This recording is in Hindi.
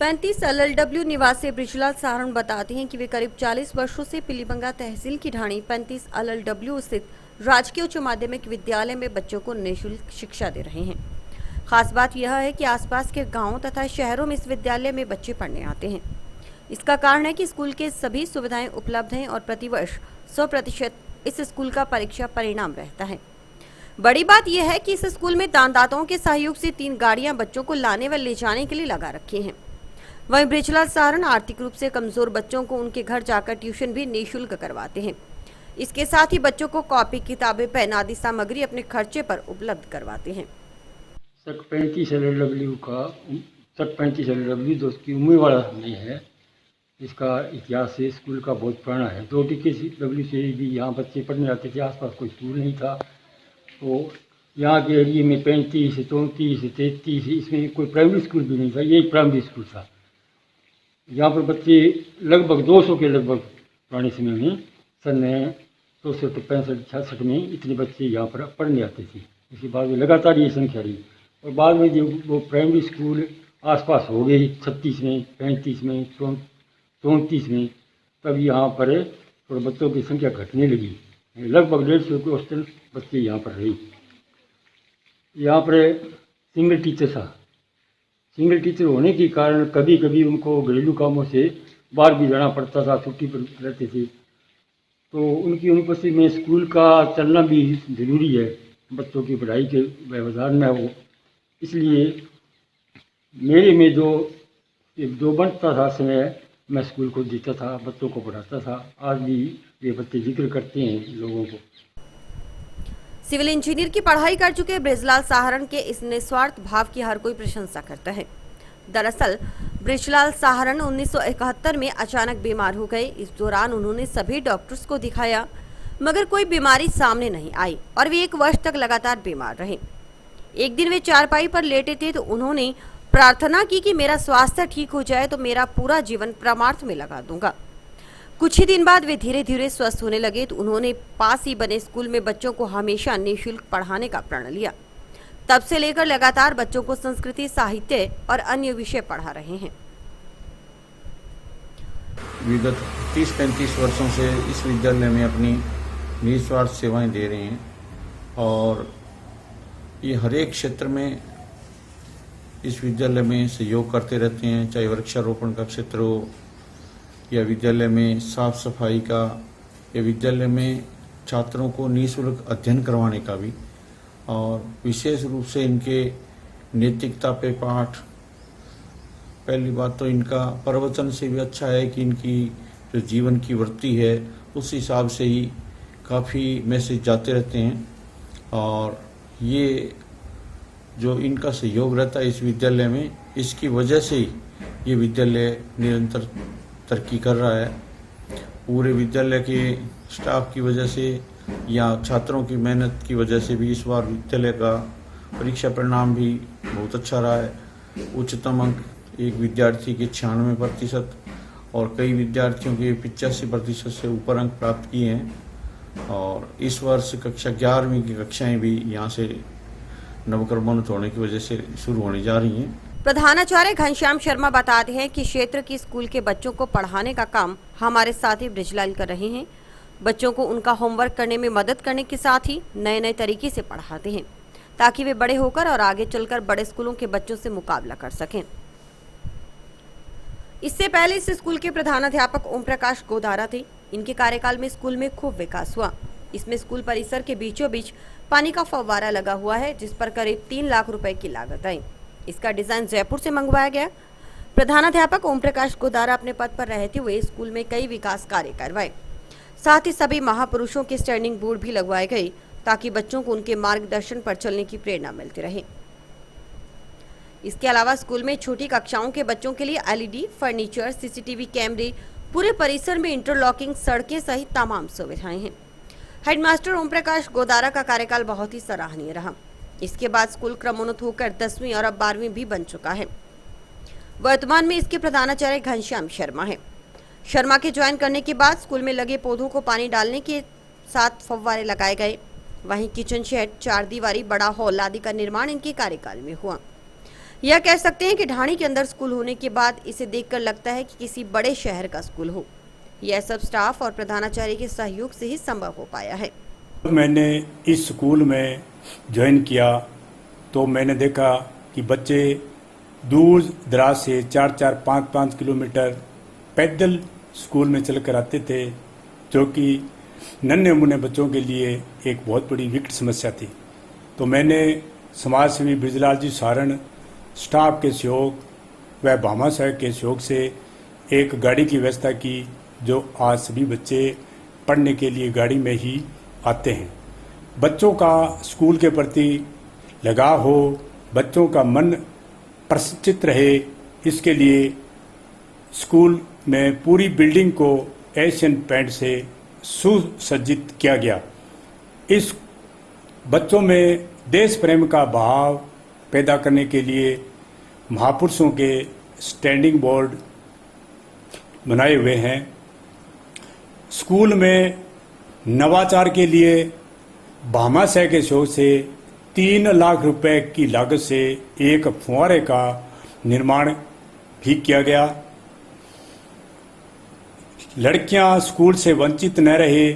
35 LLW निवासी बृजलाल सारण बताते हैं कि वे करीब 40 वर्षों से पीलीबंगा तहसील की ढाणी 35 LLW स्थित राजकीय उच्च माध्यमिक विद्यालय में बच्चों को निःशुल्क शिक्षा दे रहे हैं। खास बात यह है कि आसपास के गांवों तथा शहरों में इस विद्यालय में बच्चे पढ़ने आते हैं। इसका कारण है कि स्कूल के सभी सुविधाएं उपलब्ध हैं और प्रतिवर्ष 100% इस स्कूल का परीक्षा परिणाम रहता है। बड़ी बात यह है कि इस स्कूल में दानदाताओं के सहयोग से 3 गाड़ियां बच्चों को लाने व ले जाने के लिए लगा रखी हैं। वहीं बृजलाल सारण आर्थिक रूप से कमजोर बच्चों को उनके घर जाकर ट्यूशन भी निःशुल्क करवाते हैं। इसके साथ ही बच्चों को कॉपी, किताबें, पेन आदि सामग्री अपने खर्चे पर उपलब्ध करवाते हैं। 35 LLW का 35 LLW दोस्त की उम्मीदवाड़ा में है। इसका इतिहास है, स्कूल का बहुत पुराना है। 2 TKW से भी यहाँ बच्चे पढ़ने आते थे। आसपास कोई स्कूल नहीं था, तो यहाँ के एरिए में 35, 34, 33 इसमें कोई प्राइमरी स्कूल भी नहीं था। ये एक प्राइमरी स्कूल था। यहाँ पर बच्चे लगभग 200 के लगभग पुराने समय में सन 1965-66 में इतने बच्चे यहाँ पर पढ़ने आते थे। इसके बाद में लगातार ये संख्या रही और बाद में जब वो प्राइमरी स्कूल आसपास हो गई 36 में, 35 में, 34 में, तब यहाँ पर थोड़ा बच्चों की संख्या घटने लगी। लगभग 150 के औसतन बच्चे यहाँ पर रहे। यहाँ पर सिंगल टीचर था। सिंगल टीचर होने के कारण कभी कभी उनको घरेलू कामों से बाहर भी जाना पड़ता था, छुट्टी पर रहते थे। तो उनकी अनुपस्थिति में स्कूल का चलना भी ज़रूरी है, बच्चों की पढ़ाई के व्यवधान में हो। इसलिए मेरे में जो बनता था समय मैं स्कूल को देता था, बच्चों को पढ़ाता था। आज भी ये बच्चे जिक्र करते हैं लोगों को। सिविल इंजीनियर की पढ़ाई कर चुके बृजलाल सारण के इस निस्वार्थ भाव की हर कोई प्रशंसा करता है। दरअसल बृजलाल सारण 1971 में अचानक बीमार हो गए। इस दौरान उन्होंने सभी डॉक्टर्स को दिखाया, मगर कोई बीमारी सामने नहीं आई और वे 1 वर्ष तक लगातार बीमार रहे। एक दिन वे चारपाई पर लेटे थे तो उन्होंने प्रार्थना की कि मेरा स्वास्थ्य ठीक हो जाए तो मेरा पूरा जीवन परमार्थ में लगा दूंगा। कुछ ही दिन बाद वे धीरे धीरे स्वस्थ होने लगे तो उन्होंने पास ही बने स्कूल में बच्चों को हमेशा निःशुल्क पढ़ाने का प्रण लिया। तब से लेकर लगातार बच्चों को संस्कृति, साहित्य और अन्य विषय पढ़ा रहे हैं। विगत 30-35 वर्षों से इस विद्यालय में अपनी निस्वार्थ सेवाएं दे रहे हैं और ये हर एक क्षेत्र में इस विद्यालय में सहयोग करते रहते हैं, चाहे वृक्षारोपण का क्षेत्र हो या विद्यालय में साफ सफाई का या विद्यालय में छात्रों को निःशुल्क अध्ययन करवाने का भी। और विशेष रूप से इनके नैतिकता पे पाठ, पहली बात तो इनका प्रवचन से भी अच्छा है कि इनकी जो जीवन की वृत्ति है उस हिसाब से ही काफ़ी मैसेज जाते रहते हैं। और ये जो इनका सहयोग रहता है इस विद्यालय में, इसकी वजह से ही ये विद्यालय निरंतर तरक्की कर रहा है। पूरे विद्यालय के स्टाफ की वजह से या छात्रों की मेहनत की वजह से भी इस बार विद्यालय का परीक्षा परिणाम भी बहुत अच्छा रहा है। उच्चतम अंक एक विद्यार्थी के 96% और कई विद्यार्थियों के 85% से ऊपर अंक प्राप्त किए हैं। और इस वर्ष कक्षा 11वीं की कक्षाएं भी यहाँ से नवक्रमोन्नत होने की वजह से शुरू होने जा रही हैं। प्रधानाचार्य घनश्याम शर्मा बताते हैं कि क्षेत्र की स्कूल के बच्चों को पढ़ाने का काम हमारे साथी बृजलाल कर रहे हैं। बच्चों को उनका होमवर्क करने में मदद करने के साथ ही नए नए तरीके से पढ़ाते हैं ताकि वे बड़े होकर और आगे चलकर बड़े स्कूलों के बच्चों से मुकाबला कर सकें। इससे पहले इस स्कूल के प्रधानाध्यापक ओम प्रकाश गोदारा थे। इनके कार्यकाल में स्कूल में खूब विकास हुआ। इसमें स्कूल परिसर के बीचों बीच पानी का फव्वारा लगा हुआ है, जिस पर करीब 3 लाख रुपए की लागत आई। इसका डिजाइन जयपुर से मंगवाया गया। प्रधानाध्यापक ओम प्रकाश गोदारा अपने पद पर रहते हुए स्कूल में कई विकास कार्य करवाए। साथ ही सभी महापुरुषों के स्टैंडिंग बोर्ड भी लगवाए गए ताकि बच्चों को उनके मार्गदर्शन पर चलने की प्रेरणा मिलती रहे। इसके अलावा स्कूल में छोटी कक्षाओं के बच्चों के लिए LED, फर्नीचर, CCTV कैमरे, पूरे परिसर में इंटरलॉकिंग सड़कें सहित तमाम सुविधाएं हैं। हेडमास्टर ओम प्रकाश गोदारा का कार्यकाल बहुत ही सराहनीय रहा। इसके बाद स्कूल क्रमोन्नत होकर 10वीं और अब 12वीं भी बन चुका है। वर्तमान में इसके प्रधानाचार्य घनश्याम शर्मा है। शर्मा के ज्वाइन करने के बाद स्कूल में लगे पौधों को पानी डालने के साथ फव्वारे लगाए गए। वहीं किचन शेड, 4 दीवारी, बड़ा हॉल आदि का निर्माण इनके कार्यकाल में हुआ। यह कह सकते हैं कि ढाणी के अंदर स्कूल होने के बाद इसे देखकर लगता है कि किसी बड़े शहर का स्कूल हो। यह सब स्टाफ और प्रधानाचार्य के सहयोग से ही संभव हो पाया है। मैंने इस स्कूल में ज्वाइन किया तो मैंने देखा कि बच्चे दूर दराज से 4-5 किलोमीटर पैदल स्कूल में चलकर आते थे, जो कि नन्हे मुन्ने बच्चों के लिए एक बहुत बड़ी विकट समस्या थी। तो मैंने समाज सेवी ब्रिजलाल जी सारण स्टाफ के सहयोग व भामा साहब के सहयोग से एक गाड़ी की व्यवस्था की, जो आज सभी बच्चे पढ़ने के लिए गाड़ी में ही आते हैं। बच्चों का स्कूल के प्रति लगाव हो, बच्चों का मन प्रसन्नचित रहे, इसके लिए स्कूल में पूरी बिल्डिंग को एशियन पेंट से सुसज्जित किया गया। इस बच्चों में देश प्रेम का भाव पैदा करने के लिए महापुरुषों के स्टैंडिंग बोर्ड बनाए हुए हैं। स्कूल में नवाचार के लिए भामा साहब के सहयोग से 3 लाख रुपए की लागत से एक फुव्वारे का निर्माण भी किया गया। लड़कियां स्कूल से वंचित न रहे,